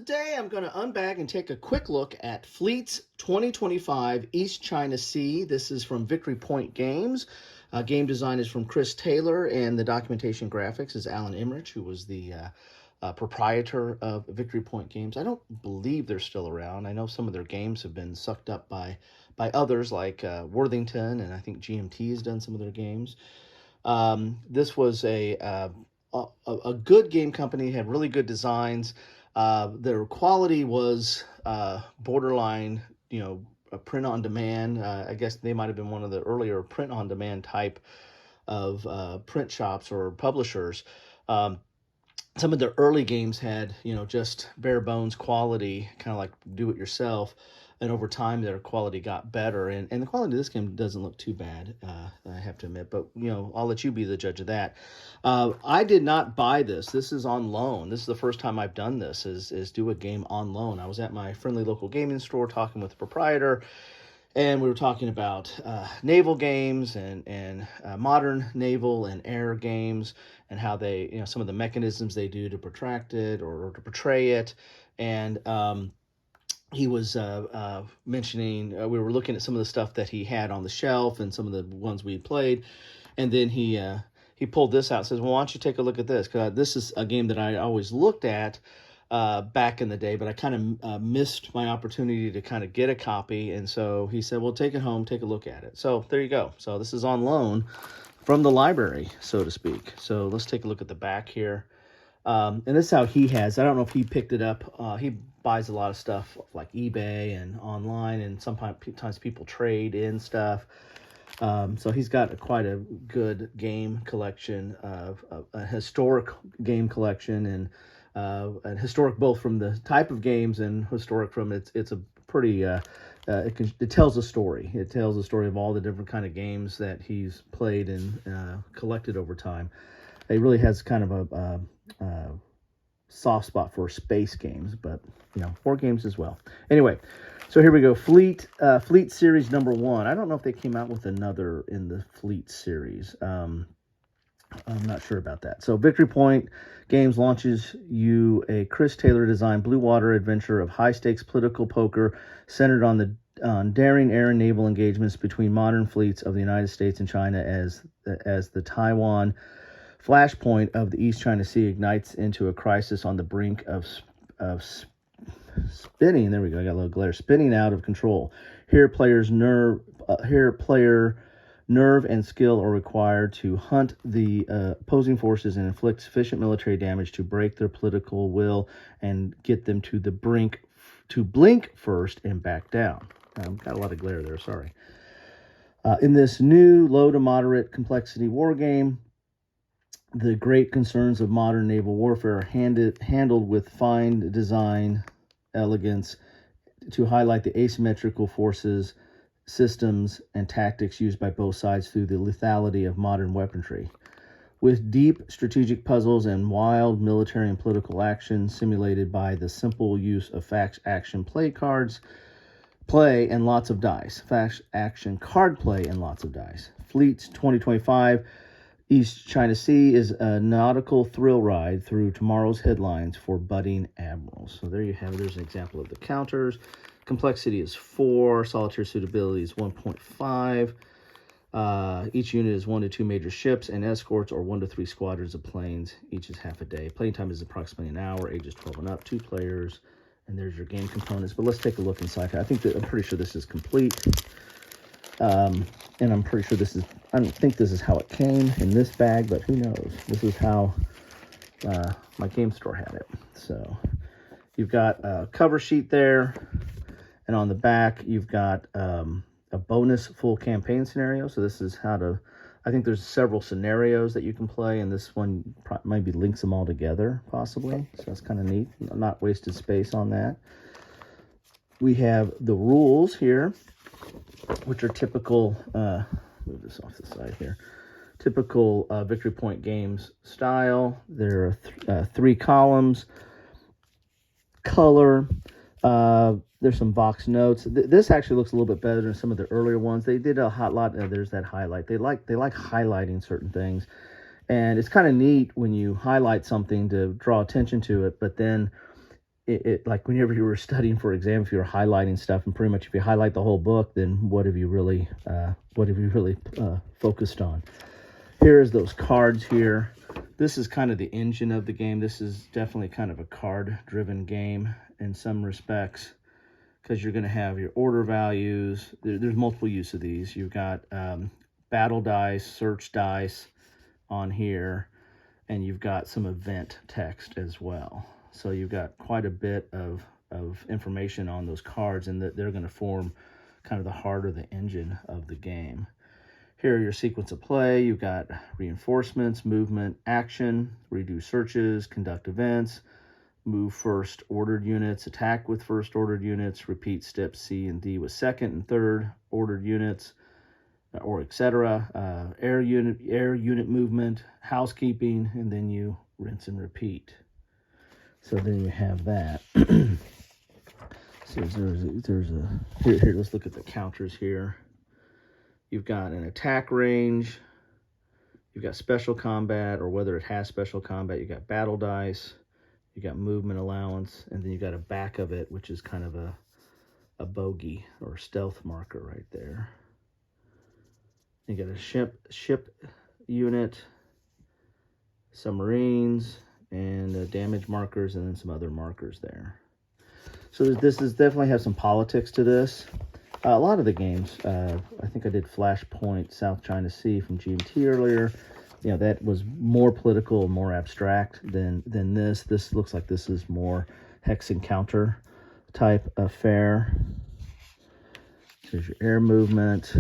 Today I'm going to unbag and take a quick look at Fleet's 2025 East China Sea. This is from Victory Point Games. Game design is from Chris Taylor, and the documentation graphics is Alan Emmerich, who was the proprietor of Victory Point Games. I don't believe they're still around. I know some of their games have been sucked up by others like Worthington, and I think GMT has done some of their games. This was a good game company, had really good designs. Their quality was borderline, a print on demand. I guess they might have been one of the earlier print on demand type of print shops or publishers. Some of their early games had, just bare bones quality, kind of like do it yourself. And over time, their quality got better. And the quality of this game doesn't look too bad, I have to admit. But, I'll let you be the judge of that. I did not buy this. This is on loan. This is the first time I've done this, is do a game on loan. I was at my friendly local gaming store talking with the proprietor, and we were talking about naval games and modern naval and air games, and how they, some of the mechanisms they do to protract it or to portray it. And he was mentioning, we were looking at some of the stuff that he had on the shelf and some of the ones we played. And then he pulled this out and says, well, why don't you take a look at this? Because this is a game that I always looked at back in the day, but I kind of missed my opportunity to kind of get a copy. And so he said, well, take it home, take a look at it. So there you go. So this is on loan from the library, so to speak. So let's take a look at the back here. And this is how he has. I don't know if he picked it up. He buys a lot of stuff like eBay and online, and sometimes people trade in stuff. So he's got quite a good game collection, of a historic game collection, and historic both from the type of games and historic from it's a pretty. It tells a story. It tells a story of all the different kind of games that he's played and collected over time. It really has kind of a soft spot for space games, but war games as well. Anyway, so here we go. Fleet series number 1. I don't know if they came out with another in the Fleet series. I'm not sure about that. So Victory Point Games launches you a Chris Taylor designed blue water adventure of high stakes political poker centered on daring air and naval engagements between modern fleets of the United States and China as the Taiwan flashpoint of the East China Sea ignites into a crisis on the brink of spinning. There we go. I got a little glare. Spinning out of control. Here, player nerve and skill are required to hunt the opposing forces and inflict sufficient military damage to break their political will and get them to the brink to blink first and back down. Got a lot of glare there. Sorry. In this new low to moderate complexity war game, the great concerns of modern naval warfare are handled with fine design, elegance, to highlight the asymmetrical forces, systems, and tactics used by both sides through the lethality of modern weaponry. With deep strategic puzzles and wild military and political action simulated by the simple use of fact action play and lots of dice. Fact action card play and lots of dice. Fleet's 2025 East China Sea is a nautical thrill ride through tomorrow's headlines for budding admirals. So there you have it. There's an example of the counters. Complexity is 4. Solitaire suitability is 1.5. Each unit is 1 to 2 major ships and escorts, or 1 to 3 squadrons of planes. Each is half a day. Playing time is approximately an hour. Ages 12 and up. 2 players. And there's your game components. But let's take a look inside. I'm pretty sure this is complete. And I'm pretty sure I don't think this is how it came in this bag, but who knows? This is how my game store had it. So you've got a cover sheet there, and on the back you've got a bonus full campaign scenario. So this is I think there's several scenarios that you can play, and this one maybe links them all together, possibly. So that's kind of neat. Not wasted space on that. We have the rules here, which are typical, move this off the side here, typical Victory Point Games style. There are 3 columns, color, there's some box notes. This actually looks a little bit better than some of the earlier ones. They did a hot lot, there's that highlight. They like highlighting certain things, and it's kind of neat when you highlight something to draw attention to it, but then like whenever you were studying for exam, if you were highlighting stuff, and pretty much if you highlight the whole book, then what have you really focused on? Here's those cards here. This is kind of the engine of the game. This is definitely kind of a card-driven game in some respects, because you're going to have your order values. There's multiple use of these. You've got battle dice, search dice on here, and you've got some event text as well. So you've got quite a bit of information on those cards, and they're going to form kind of the heart or the engine of the game. Here are your sequence of play. You've got reinforcements, movement, action, redo searches, conduct events, move first ordered units, attack with first ordered units, repeat steps C and D with second and third ordered units, or etc. Air unit movement, housekeeping, and then you rinse and repeat. So then you have that. So here, let's look at the counters here. You've got an attack range, you've got special combat, or whether it has special combat, you've got battle dice, you got movement allowance, and then you got a back of it, which is kind of a bogey or stealth marker right there. You got a ship unit, submarines, and damage markers, and then some other markers there. So this is definitely have some politics to this. A lot of the games, I think I did Flashpoint South China Sea from GMT earlier. You know, that was more political, more abstract than this. This looks like this is more hex encounter type affair. Here's your air movement.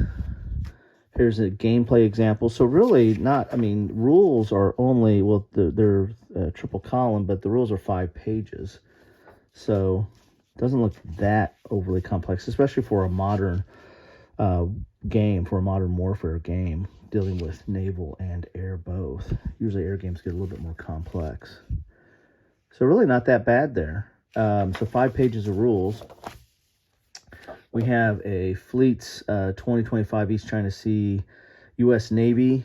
Here's a gameplay example. So really not, I mean, rules are only, well, they're triple column, but the rules are 5 pages. So it doesn't look that overly complex, especially for a modern game, for a modern warfare game, dealing with naval and air both. Usually air games get a little bit more complex. So really not that bad there. So 5 pages of rules. We have a Fleets 2025 East China Sea U.S. Navy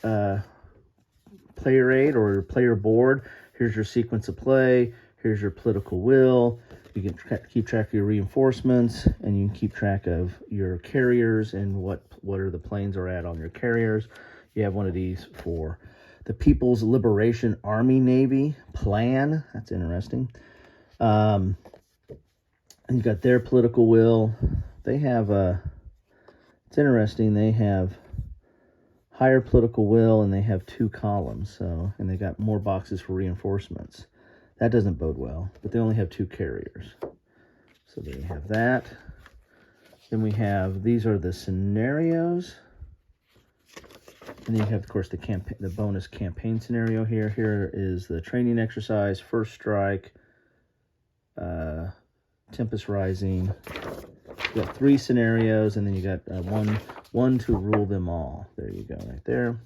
player aid or player board. Here's your sequence of play. Here's your political will. You can keep track of your reinforcements, and you can keep track of your carriers and what are the planes are at on your carriers. You have one of these for the People's Liberation Army Navy plan. That's interesting. And you got their political will. They have it's interesting. They have higher political will, and they have 2 columns. So, and they got more boxes for reinforcements. That doesn't bode well, but they only have 2 carriers. So there you have that. Then we have, these are the scenarios. And then you have, of course, the bonus campaign scenario here. Here is the training exercise, first strike, Tempest Rising. You got 3 scenarios, and then you got one to rule them all. There you go, right there.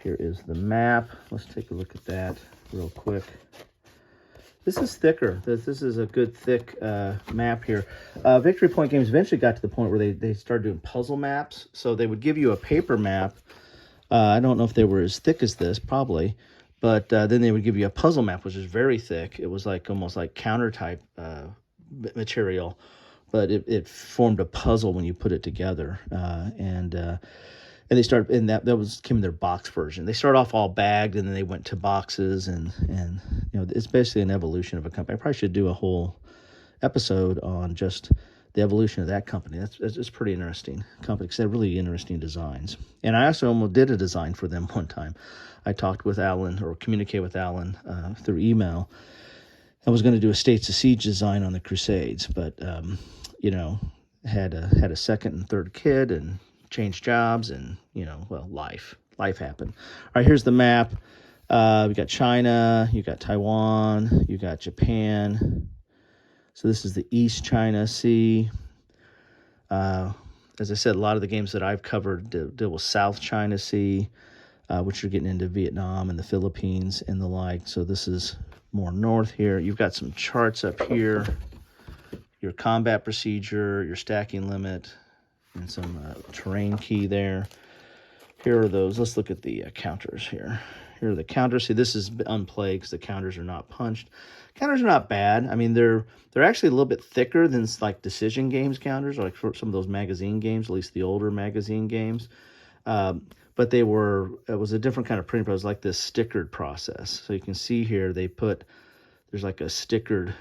Here is the map. Let's take a look at that real quick. This is thicker. This is a good thick map here. Victory Point Games eventually got to the point where they started doing puzzle maps. So they would give you a paper map. I don't know if they were as thick as this, probably. But then they would give you a puzzle map, which is very thick. It was like almost like counter type material. But it formed a puzzle when you put it together. And they started, and that came in their box version. They start off all bagged, and then they went to boxes, and you know, it's basically an evolution of a company. I probably should do a whole episode on just the evolution of that company. It's pretty interesting company, because they have really interesting designs. And I also almost did a design for them one time. I talked with Alan, or communicated with Alan through email. I was going to do a States of Siege design on the Crusades, but you know, had a second and third kid, and changed jobs, and you know, well, life happened. All right, here's the map. We got China, you got Taiwan, you got Japan. So this is the East China Sea. As I said, a lot of the games that I've covered deal with South China Sea, which are getting into Vietnam and the Philippines and the like. So this is more north here. You've got some charts up here, your combat procedure, your stacking limit, and some terrain key there. Here are those. Let's look at the counters here. Here are the counters. See, this is unplayed because the counters are not punched. Counters are not bad. I mean, they're actually a little bit thicker than like decision games counters, like for some of those magazine games, at least the older magazine games. But it was a different kind of print, but it was like this stickered process. So you can see here there's like a stickered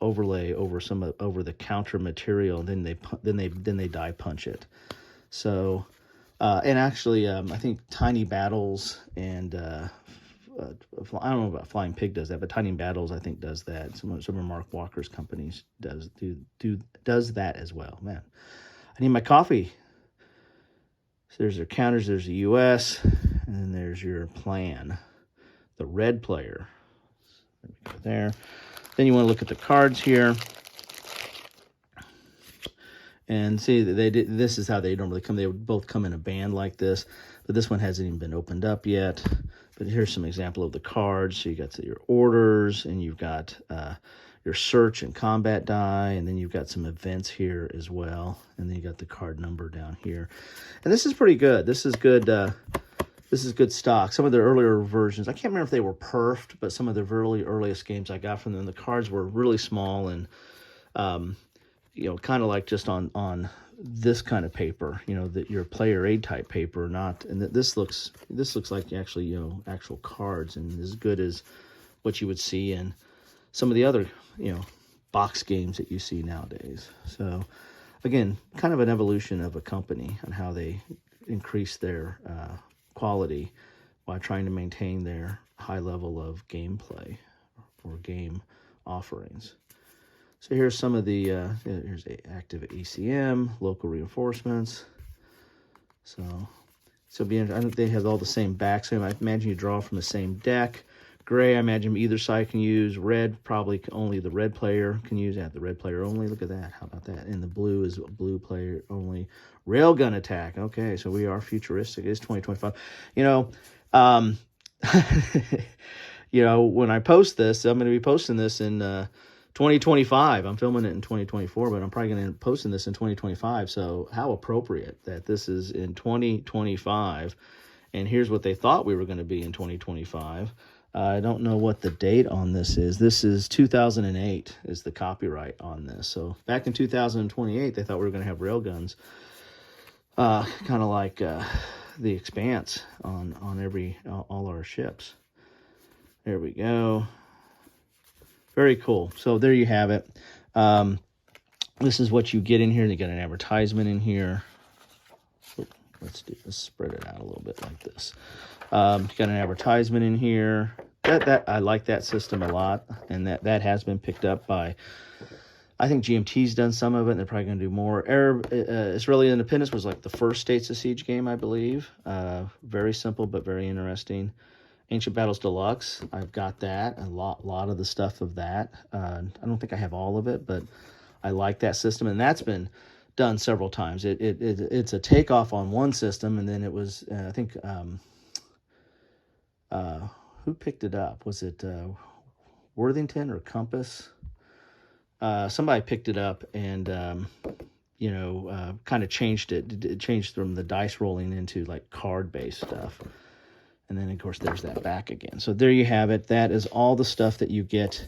overlay over over the counter material, and then they die punch it. So and actually, I think Tiny Battles and I don't know about Flying Pig does that, but Tiny Battles I think does that. Some of Mark Walker's companies does that as well. Man, I need my coffee. So there's their counters. There's the U.S. and then there's your plan, the red player. There. Then you want to look at the cards here. And see, this is how they normally come. They would both come in a band like this, but this one hasn't even been opened up yet. But here's some example of the cards. So you got your orders, and you've got your search and combat die, and then you've got some events here as well. And then you got the card number down here. And this is pretty good. This is good. This is good stock. Some of their earlier versions, I can't remember if they were perfed, but some of the earliest games I got from them, the cards were really small and kind of like just on this kind of paper, that your player aid type paper, not, and this looks like actually, actual cards and as good as what you would see in some of the other, box games that you see nowadays. So again, kind of an evolution of a company on how they increase their quality while trying to maintain their high level of gameplay or game offerings. So here's some of the, here's active ECM, local reinforcements. So I think they have all the same backs. So I imagine you draw from the same deck. Gray, I imagine either side can use. Red, probably only the red player can use. The red player only. Look at that. How about that? And the blue is blue player only. Railgun attack. Okay, so we are futuristic. It is 2025. When I post this, I'm going to be posting this in 2025. I'm filming it in 2024, but I'm probably going to end up posting this in 2025. So how appropriate that this is in 2025. And here's what they thought we were going to be in 2025. I don't know what the date on this is. This is 2008 is the copyright on this. So back in 2028, they thought we were going to have railguns, kind of like the Expanse on all our ships. There we go. Very cool. So there you have it. This is what you get in here. They got an advertisement in here. Let's spread it out a little bit like this. Got an advertisement in here. That I like that system a lot, and that has been picked up by, I think GMT's done some of it, and they're probably going to do more. Israeli Independence was like the first States of Siege game, I believe. Very simple, but very interesting. Ancient Battles Deluxe, I've got that, a lot of the stuff of that. I don't think I have all of it, but I like that system, and that's been done several times. It's a takeoff on one system, and then it was, I think, who picked it up? Was it Worthington or Compass? Somebody picked it up and, kind of changed it. It changed from the dice rolling into like card-based stuff. And then, of course, there's that back again. So there you have it. That is all the stuff that you get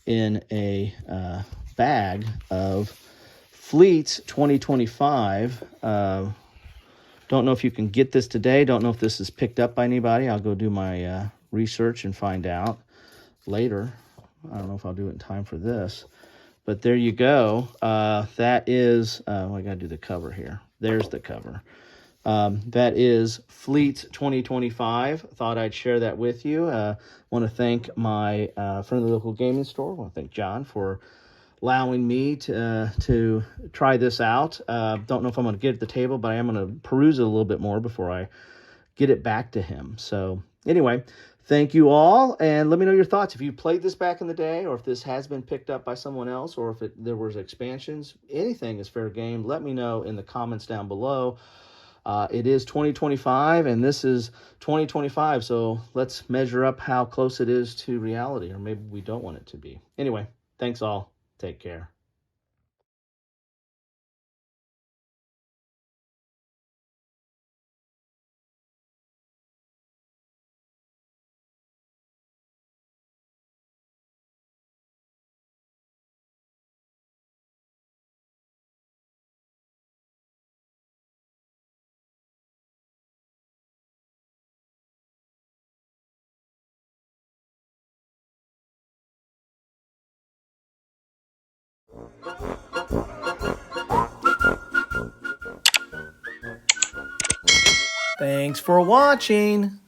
in a bag of Fleets 2025. Don't know if you can get this today. Don't know if this is picked up by anybody. I'll go do my research and find out later. I don't know if I'll do it in time for this. But there you go. That is, I got to do the cover here. There's the cover. That is Fleet 2025. Thought I'd share that with you. Want to thank my friend of the local gaming store. Want to thank John for allowing me to try this out. Don't know if I'm going to get it at the table, but I am going to peruse it a little bit more before I get it back to him. So anyway, thank you all, and let me know your thoughts. If you played this back in the day, or if this has been picked up by someone else, or if there was expansions, anything is fair game. Let me know in the comments down below. It is 2025, and this is 2025, so let's measure up how close it is to reality, or maybe we don't want it to be. Anyway, thanks all. Take care. Thanks for watching.